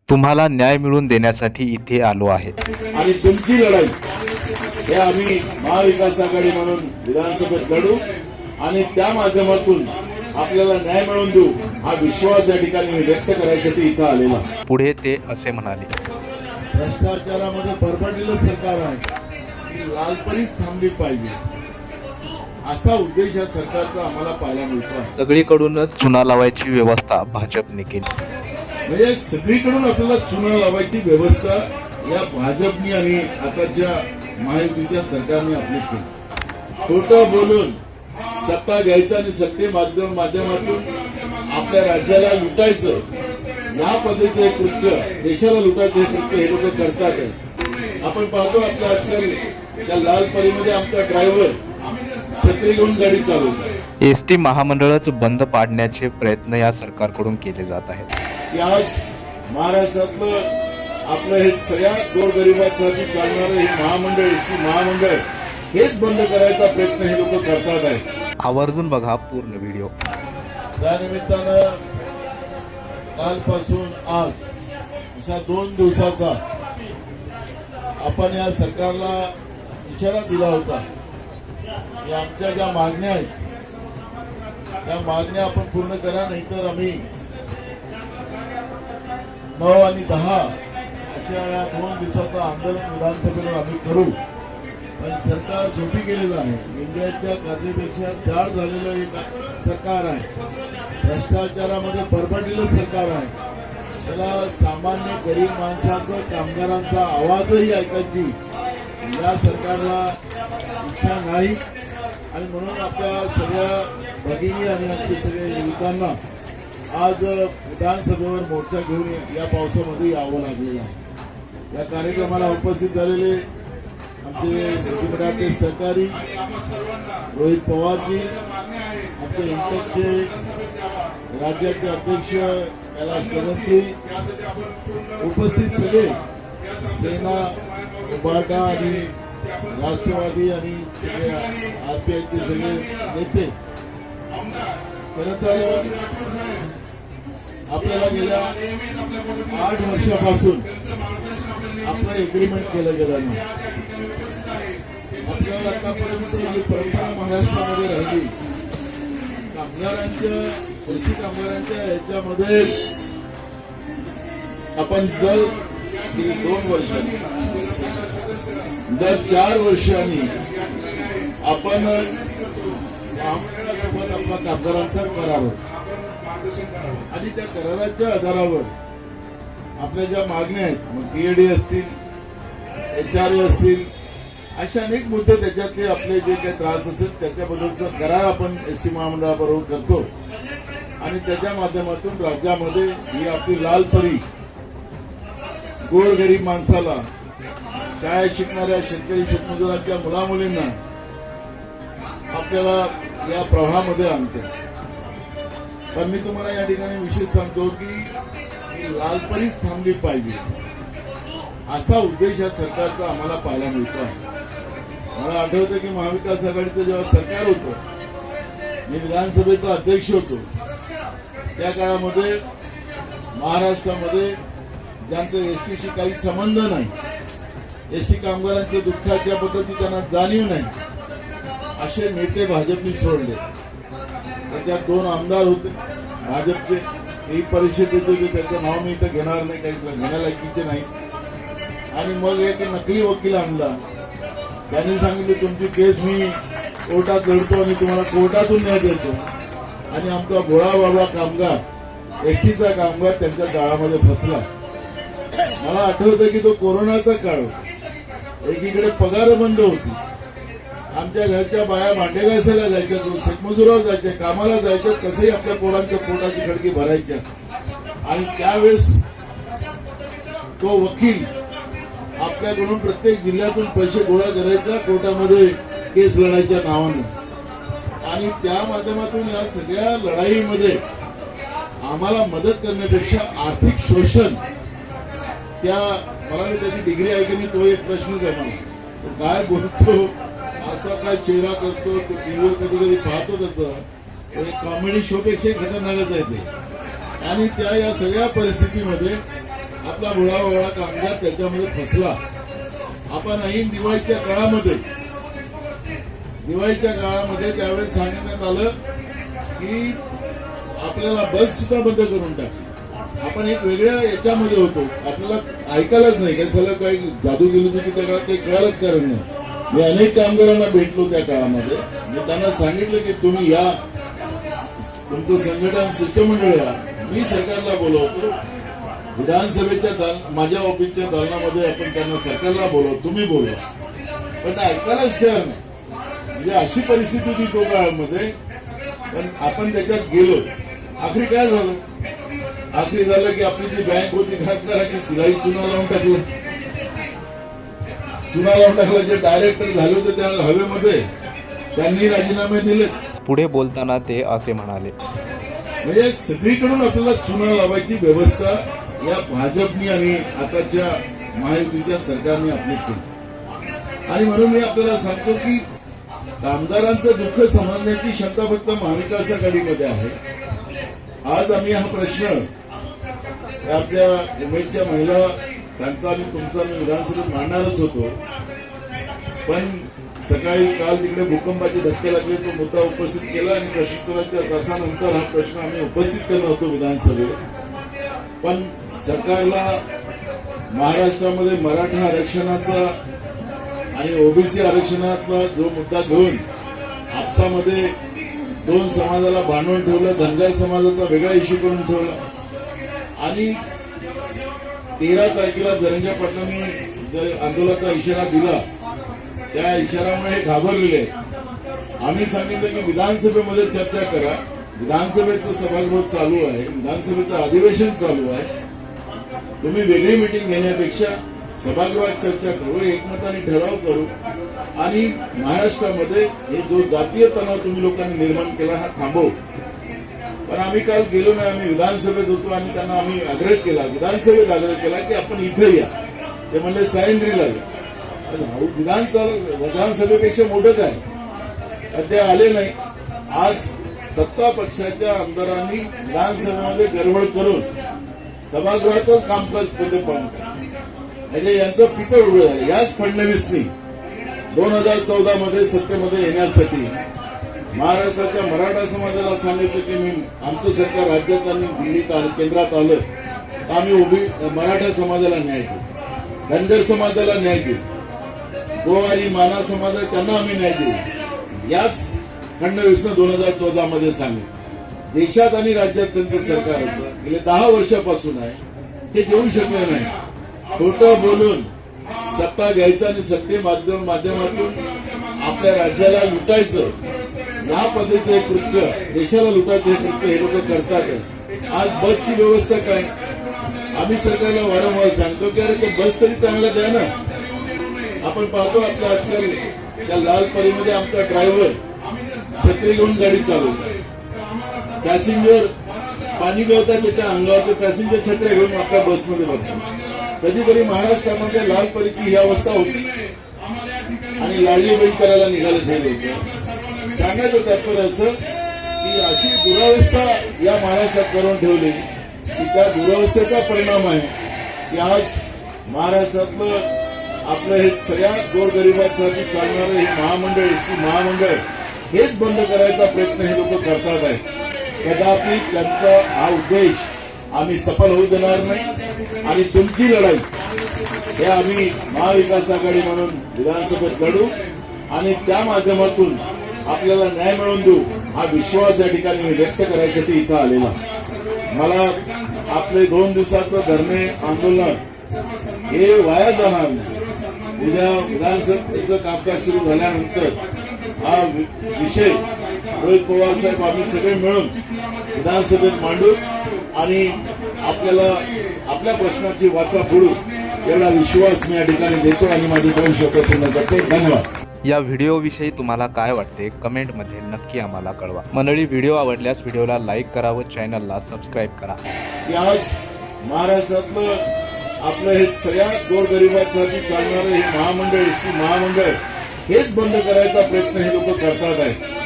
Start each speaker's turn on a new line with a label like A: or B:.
A: तुम्हाला न्याय मिळवून देण्यासाठी इथे आलो आहे।
B: आणि तुमची लढाई हे आम्ही महाविकास आघाडी म्हणून विधानसभेत लढू आणि त्या माध्यमातून आपल्याला न्याय मिळवून देऊ हा विश्वास या ठिकाणी मी व्यक्त करायसाठी इथं आलेला।
A: पुढे ते असे म्हणाले,
B: भ्रष्टाचारामध्ये बरबडलेलं सरकार आहे, ही लालपरीच थांबली पाहिजे असा उद्देश या सरकारचा आम्हाला पाहायला मिळतो आहे।
A: सगळीकडूनच चुना लावायची व्यवस्था भाजपने केली।
B: म्हणजे सगळीकडून आपल्याला चुना लावायची व्यवस्था या भाजपनी आणि आताच्या महायुतीच्या सरकारने आपली केली। खोटं बोलून सत्ता घ्यायचं आणि सत्ते माध्यमातून आपल्या राज्याला लुटायचं, या पद्धतीचं एक कृत्य, देशाला लुटायचं हे कृत्य हे लोक करतात आहे। आपण पाहतो आपल्या आजकाल त्या लालपरीमध्ये आमचा ड्रायव्हर छत्री घेऊन गाडी चालवतो।
A: एसटी महामंडळच बंद पाडण्याचे प्रयत्न या सरकारकडून केले जात आहेत।
B: की आज महाराष्ट्रातलं आपलं हे सगळ्या गोरगरिबांसाठी चालणारं हे महामंडळ, एसटी महामंडळ हेच बंद करायचा प्रयत्न हे लोक करतात आहे।
A: आवर्जून बघा पूर्ण व्हिडिओ।
B: त्या निमित्तानं कालपासून आज अशा 2 दिवसाचा आपण या सरकारला इशारा दिला होता की आमच्या ज्या मागण्या आहेत त्या मागण्या आपण पूर्ण करा, नाहीतर आम्ही 9 आणि 10 अशा या 2 दिवसाचं आंदोलन विधानसभेवर आम्ही करू। पण सरकार शेवटी गेलेलं आहे, इंडियाच्या काचेपेक्षा जाड झालेलं एक सरकार आहे, भ्रष्टाचारामध्ये बरबडलेलं सरकार आहे। त्याला सामान्य गरीब माणसाचं, कामगारांचा आवाजही ऐकायची या सरकारला इच्छा नाही आणि म्हणून आपल्या सगळ्या भगिनी आणि आमचे सगळे युवकांना आज विधानसभेवर मोर्चा घेऊन या पावसामध्ये यावं लागलेलं आहे। या कार्यक्रमाला उपस्थित झालेले आमचे मराठी सहकारी रोहित पवारजी, आमचे इंटकचे राज्याचे अध्यक्ष कैलाश करंती, उपस्थित सगळे सेना, उभाटा आणि राष्ट्रवादी आणि आरपीआयचे सगळे नेते। खरं तर आपल्याला गेल्या 8 वर्षापासून आपलं एग्रीमेंट केलं गेलं नाही। आपल्याला आतापर्यंत जी परंपरा महाराष्ट्रामध्ये राहिली, कामगारांच्या, कृषी कामगारांच्या याच्यामध्ये आपण दर 2 वर्षांनी, दर 4 वर्षांनी आपण महामंडळासोबत आपला कामगारांचा करार होता आणि त्या कराराच्या आधारावर आपल्या ज्या मागण्या आहेत, मग टीएडी असतील, HRA असतील, अशा अनेक मुद्दे त्याच्यातले आपले जे काही त्रास असेल त्याच्याबद्दलचा करार आपण एसटी महामंडळाबरोबर करतो आणि त्याच्या माध्यमातून राज्यामध्ये ही आपली लालपरी गोरगरीब माणसाला, शाळेत शिकणाऱ्या शेतकरी शेतमजुरांच्या मुलामुलींना आपल्याला या प्रवाहामध्ये आणते। पण मी तुम्हाला या ठिकाणी विशेष सांगतो की लालपरीच थांबली पाहिजे असा उद्देश या सरकारचा आम्हाला पाहायला मिळतो आहे। मला आठवतं की महाविकास आघाडीचं जेव्हा सरकार होतं, मी विधानसभेचा अध्यक्ष होतो, त्या काळामध्ये महाराष्ट्रामध्ये ज्यांचं एसटीशी काही संबंध नाही, एसटी कामगारांच्या दुःखाच्या पद्धती त्यांना जाणीव नाही, असे नेते भाजपने सोडले। त्याच्यात 2 आमदार होते भाजपचे, एक परिषदेचे होते, त्याचं नाव मी इथं घेणार नाही, काही घेण्यालायकीचे नाही। आणि मग एक नकली वकील आणला, त्यांनी सांगितले तुमची केस मी कोर्टात लढतो आणि तुम्हाला कोर्टातून न्याय देतो। आणि आमचा भोळा बाबा कामगार, एसटीचा कामगार त्यांच्या जाळामध्ये फसला। मला आठवतं की तो कोरोनाचा काळ होता, एकीकडे पगार बंद होती, आमच्या घरच्या बाया भांडे घासायला जायच्या, शेतमजुरावर जायच्या, कामाला जायच्या, कसंही आपल्या पोरांच्या पोटाची खडकी भरायच्या। आणि त्यावेळेस तो वकील आपल्याकडून प्रत्येक जिल्ह्यातून पैसे गोळा करायचा, कोर्टामध्ये केस लढायच्या नावानं। आणि त्या माध्यमातून या सगळ्या लढाईमध्ये आम्हाला मदत करण्यापेक्षा आर्थिक शोषण, त्या मला त्याची डिग्री आहे की नाही तो एक प्रश्नच आहे मला, तो काय बोलतो, असा काय चेहरा करतो, तो टीव्हीवर कधी कधी पाहतो, त्याचा एक कॉमेडी शो पेक्षा खतरनाकच आहे ते। आणि त्या या सगळ्या परिस्थितीमध्ये आपला भोळा कामगार त्याच्यामध्ये फसला. आपण ऐन दिवाळीच्या काळामध्ये त्यावेळेस सांगण्यात आलं की आपल्याला बस सुद्धा बंद करून टाक. आपण एक वेगळ्या याच्यामध्ये होतो, आपल्याला ऐकायलाच नाही काय झालं, काही जादू गेली होती की त्या काळात ते कळालंच कारण नाही. मी अनेक कामगारांना भेटलो त्या काळामध्ये. मी त्यांना सांगितलं की तुम्ही या, तुमचं संघटन शिष्टमंडळ या, मी सरकारला बोलवतो. विधानसभेच्या माझ्या ऑफिसच्या दालनामध्ये आपण त्यांना सरकारला बोलवतो, तुम्ही बोलवा. पण ते ऐकायलाच तयार नाही. म्हणजे अशी परिस्थिती होती तो काळामध्ये. पण आपण त्याच्यात गेलो. आखरी काय झालं? आखरी झालं की आपली जी बँक होती खासदाराची तिलाही चुना लावून टाकलं. जे डायरेक्टर झाले होते त्या हवेमध्ये त्यांनी राजीनामे दिले.
A: पुढे बोलताना ते असे म्हणाले,
B: म्हणजे सगळीकडून आपल्याला चुना लावायची व्यवस्था या भाजपनी आणि आताच्या महायुतीच्या सरकारने आपली केली. आणि म्हणून मी आपल्याला सांगतो की कामगारांचं दुःख समजण्याची क्षमता फक्त महाविकास आघाडीमध्ये आहे. आज आम्ही हा प्रश्न आमच्या मुंबईच्या महिला त्यांचा आणि तुमचा मी विधानसभेत मांडणारच होतो. पण सकाळी काल तिकडे भूकंपाचे धक्के लागले, तो मुद्दा उपस्थित केला आणि प्रशिक्षणाच्या तासानंतर हा प्रश्न आम्ही उपस्थित केला होतो विधानसभेत. पण सरकारला महाराष्ट्रामध्ये मराठा आरक्षणाचा आणि ओबीसी आरक्षणातला जो मुद्दा घेऊन आपसामध्ये दोन समाजाला बांधून ठेवलं, धनगर समाजाचा वेगळा इश्यू करून ठेवला. आणि 13 तारखेला जरंगे पाटलांनी आंदोलनाचा इशारा दिला, त्या इशाऱ्यामुळे हे घाबरलेले. आम्ही सांगितलं की विधानसभेमध्ये चर्चा करा. विधानसभेचं सभागृह चालू आहे, विधानसभेचं अधिवेशन चालू आहे. तुम्ही वेगळी मिटिंग घेण्यापेक्षा सभागृहात चर्चा करू, एकमताने ठराव करू आणि महाराष्ट्रामध्ये हे जो जातीय तणाव तुम्ही लोकांनी निर्माण केला हा थांबवू. पण आम्ही काल गेलो नाही, आम्ही विधानसभेत होतो आणि त्यांना आम्ही आग्रह केला, विधानसभेत आग्रह केला की आपण इथे या. ते म्हणले सायंद्रीला या. विधानसभेपेक्षा मोठं काय, ते आले नाही. आज सत्ता पक्षाच्या आमदारांनी विधानसभेमध्ये गडबड करून सभागृहाचंच कामकाज पुढे पाहून म्हणजे यांचं पितळ उघड झालं. याच फडणवीसनी 2014 मध्ये सत्तेमध्ये येण्यासाठी महाराष्ट्राच्या मराठा समाजाला सांगितलं की मी आमचं सरकार राज्यात आणि दिल्लीत केंद्रात आलं तर आम्ही मराठा समाजाला न्याय देऊ, धनगर समाजाला न्याय देऊ, गोवारी माना समाज आहे त्यांना आम्ही न्याय देऊ. याच फडणवीसनं 2014 मध्ये सांगितलं. देशात आणि राज्यात त्यांचं सरकार होतं, गेले 10 वर्षापासून आहे, हे देऊ शकले नाही. खोटं बोलून सत्ता घ्यायचं आणि सत्ते माध्यमातून आपल्या राज्याला लुटायचं, या पद्धतीचं एक कृत्य, देशाला लुटायचं हे कृत्य हे लोक करतात. आज बसची व्यवस्था काय, आम्ही सरकारला वारंवार सांगतो की अरे तो बस तरी चांगला द्या ना. आपण पाहतो आपल्या आजकाल त्या लालपरीमध्ये आमचा ड्रायव्हर छत्री घेऊन गाडी चालवतो, पॅसेंजर पाणी गळतात त्याच्या अंगावर, पॅसेंजर छत्र्या घेऊन आपल्या बसमध्ये बघतो. कधीतरी महाराष्ट्रामध्ये लालपरीची ही अवस्था होती आणि लाडली बहीण करायला निघाले झाले होते. सांगायचं तात्पर्य असं की अशी दुरावस्था या महाराष्ट्रात करून ठेवली की त्या दुरावस्थेचा परिणाम आहे की आज महाराष्ट्रातलं आपलं हे सगळ्यात गोरगरिबांसाठी चालणारं हे महामंडळ, एसटी महामंडळ हेच बंद करायचा प्रयत्न हे लोक करतात आहे. कदापि त्यांचा हा उद्देश आम्ही सफल होऊ देणार नाही आणि तुमची लढाई हे आम्ही महाविकास आघाडी म्हणून विधानसभेत लढू आणि त्या माध्यमातून आपल्याला न्याय मिळवून देऊ हा विश्वास या ठिकाणी मी व्यक्त करायसाठी इथं आलेला. मला आपले 2 दिवसाचं धरणे आंदोलन हे वाया जाणार नाही. उद्या विधानसभेचं कामकाज सुरू झाल्यानंतर हा विषय रोहित पवार साहेब आम्ही सगळे मिळून विधानसभेत मांडू आणि आपल्याला आपल्या प्रश्नाची वाचा फोडू एवढा विश्वास मी या ठिकाणी देतो आणि माझे 2 शब्द पूर्ण करतो. धन्यवाद.
A: या व्हिडिओविषयी तुम्हाला काय वाटते कमेंटमध्ये नक्की आम्हाला कळवा. मंडळी, व्हिडिओ आवडल्यास व्हिडिओला लाईक करा व चॅनलला सबस्क्राईब करा.
B: आज महाराष्ट्रातलं आपलं हे सगळ्यात गोरगरिबांसाठी चालणारं हे महामंडळ, एसटी महामंडळ हेच बंद करायचा प्रयत्न हे लोक करतात आहेत.